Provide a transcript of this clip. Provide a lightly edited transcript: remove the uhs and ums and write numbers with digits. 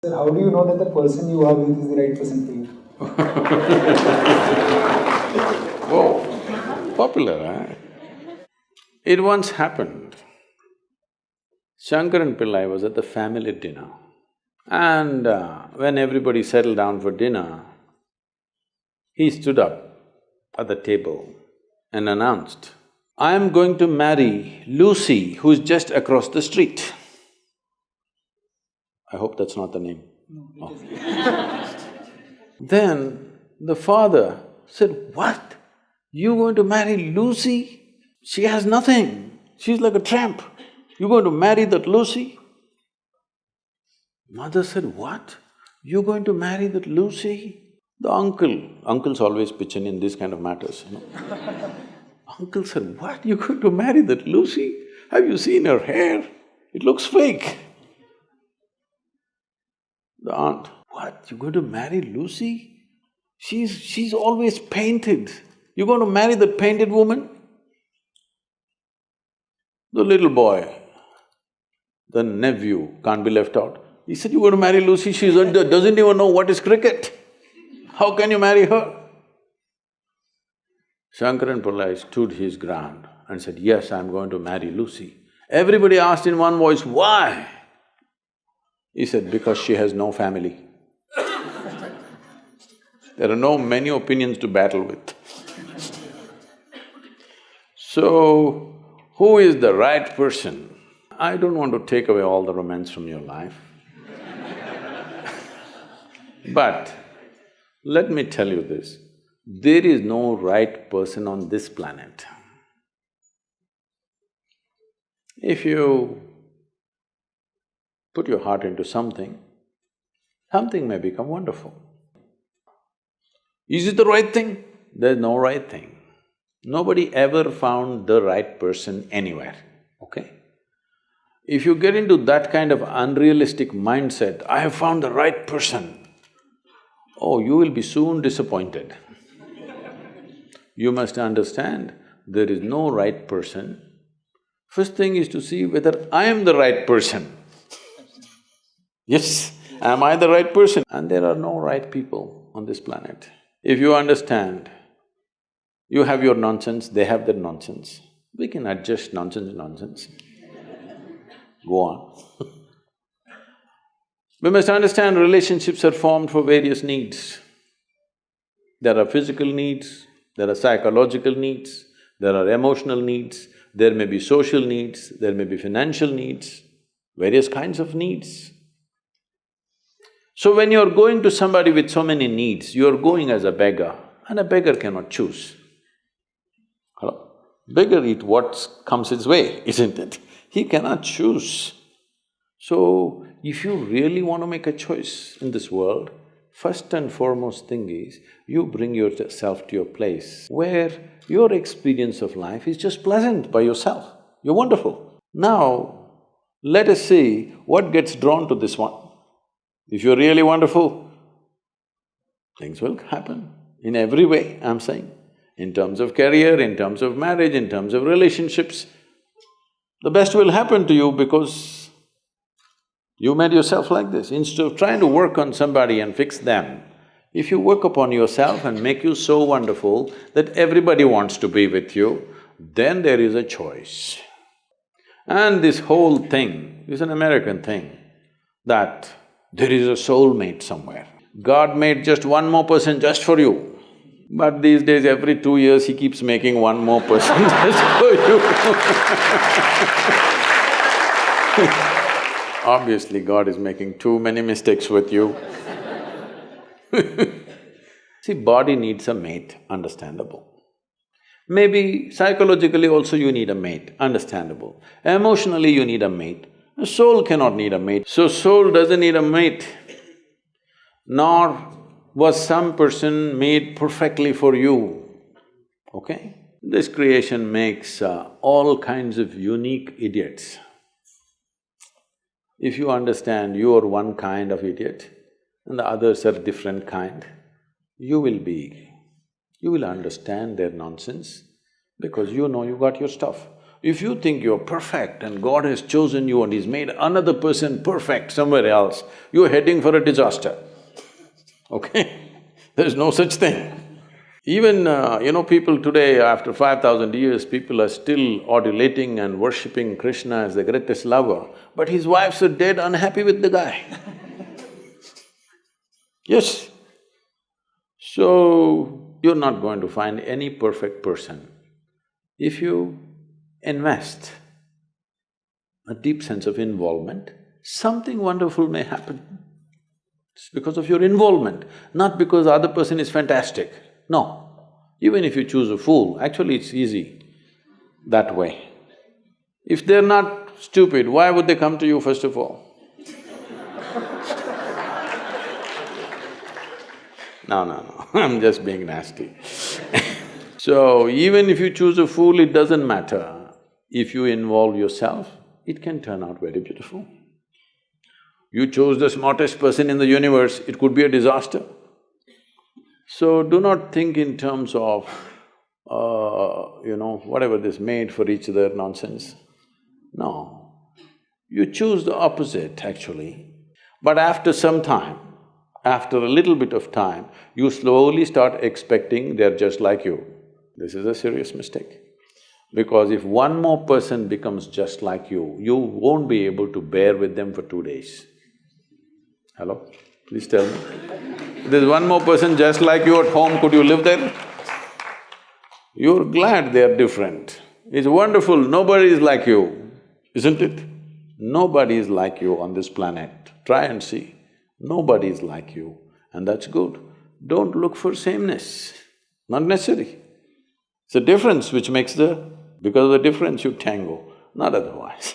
Sir, how do you know that the person you are with is the right person for you? Whoa, popular, eh? It once happened. Shankaran Pillai was at the family dinner, and when everybody settled down for dinner, he stood up at the table and announced, "I am going to marry Lucy, who's just across the street." I hope that's not the name. No, it Oh. is. Then the father said, "What? You going to marry Lucy? She has nothing. She's like a tramp. You going to marry that Lucy?" Mother said, "What? You going to marry that Lucy?" The uncles always pitch in these kind of matters, you know. Uncle said, "What? You going to marry that Lucy? Have you seen her hair? It looks fake." The aunt, "What? You going to marry Lucy? She's always painted. You going to marry that painted woman?" The little boy, the nephew, can't be left out. He said, "You going to marry Lucy? She doesn't even know what is cricket. How can you marry her?" Shankaran Pillai stood his ground and said, "Yes, I'm going to marry Lucy." Everybody asked in one voice, "Why?" He said, "Because she has no family." There are no many opinions to battle with. So, who is the right person? I don't want to take away all the romance from your life. But let me tell you this, there is no right person on this planet. If you put your heart into something, something may become wonderful. Is it the right thing? There's no right thing. Nobody ever found the right person anywhere, okay? If you get into that kind of unrealistic mindset, "I have found the right person," oh, you will be soon disappointed. You must understand, there is no right person. First thing is to see whether I am the right person. Yes, am I the right person? And there are no right people on this planet. If you understand, you have your nonsense, they have their nonsense, we can adjust nonsense. Go on. We must understand relationships are formed for various needs. There are physical needs, there are psychological needs, there are emotional needs, there may be social needs, there may be financial needs, various kinds of needs. So when you're going to somebody with so many needs, you're going as a beggar, and a beggar cannot choose. Hello? Beggar eat what comes his way, isn't it? He cannot choose. So, if you really want to make a choice in this world, first and foremost thing is, you bring yourself to your place where your experience of life is just pleasant by yourself. You're wonderful. Now, let us see what gets drawn to this one. If you're really wonderful, things will happen in every way, I'm saying. In terms of career, in terms of marriage, in terms of relationships, the best will happen to you because you made yourself like this. Instead of trying to work on somebody and fix them, if you work upon yourself and make you so wonderful that everybody wants to be with you, then there is a choice. And this whole thing is an American thing, that there is a soulmate somewhere. God made just one more person just for you. But these days, every 2 years, he keeps making one more person just for you. Obviously, God is making too many mistakes with you. See, body needs a mate, understandable. Maybe psychologically also you need a mate, understandable. Emotionally you need a mate. A soul cannot need a mate. So soul doesn't need a mate, nor was some person made perfectly for you, okay? This creation makes all kinds of unique idiots. If you understand you are one kind of idiot and the others are different kind, you will understand their nonsense because you know you got your stuff. If you think you're perfect and God has chosen you and He's made another person perfect somewhere else, you're heading for a disaster, okay? There's no such thing. Even, people today, after 5,000 years, people are still adulating and worshipping Krishna as the greatest lover, but his wives are dead unhappy with the guy. Yes. So, you're not going to find any perfect person. If you invest a deep sense of involvement, something wonderful may happen. It's because of your involvement, not because the other person is fantastic. No. Even if you choose a fool, actually it's easy that way. If they're not stupid, why would they come to you first of all? No, I'm just being nasty. So, even if you choose a fool, it doesn't matter. If you involve yourself, it can turn out very beautiful. You chose the smartest person in the universe, it could be a disaster. So, do not think in terms of, whatever this made for each other nonsense. No, you choose the opposite actually. But after some time, after a little bit of time, you slowly start expecting they're just like you. This is a serious mistake. Because if one more person becomes just like you won't be able to bear with them for 2 days. Hello? Please tell me. If there's one more person just like you at home, could you live there? You're glad they're different. It's wonderful, nobody is like you, isn't it? Nobody is like you on this planet. Try and see. Nobody is like you, and that's good. Don't look for sameness, not necessary. It's a difference which makes the… because of the difference you tango, not otherwise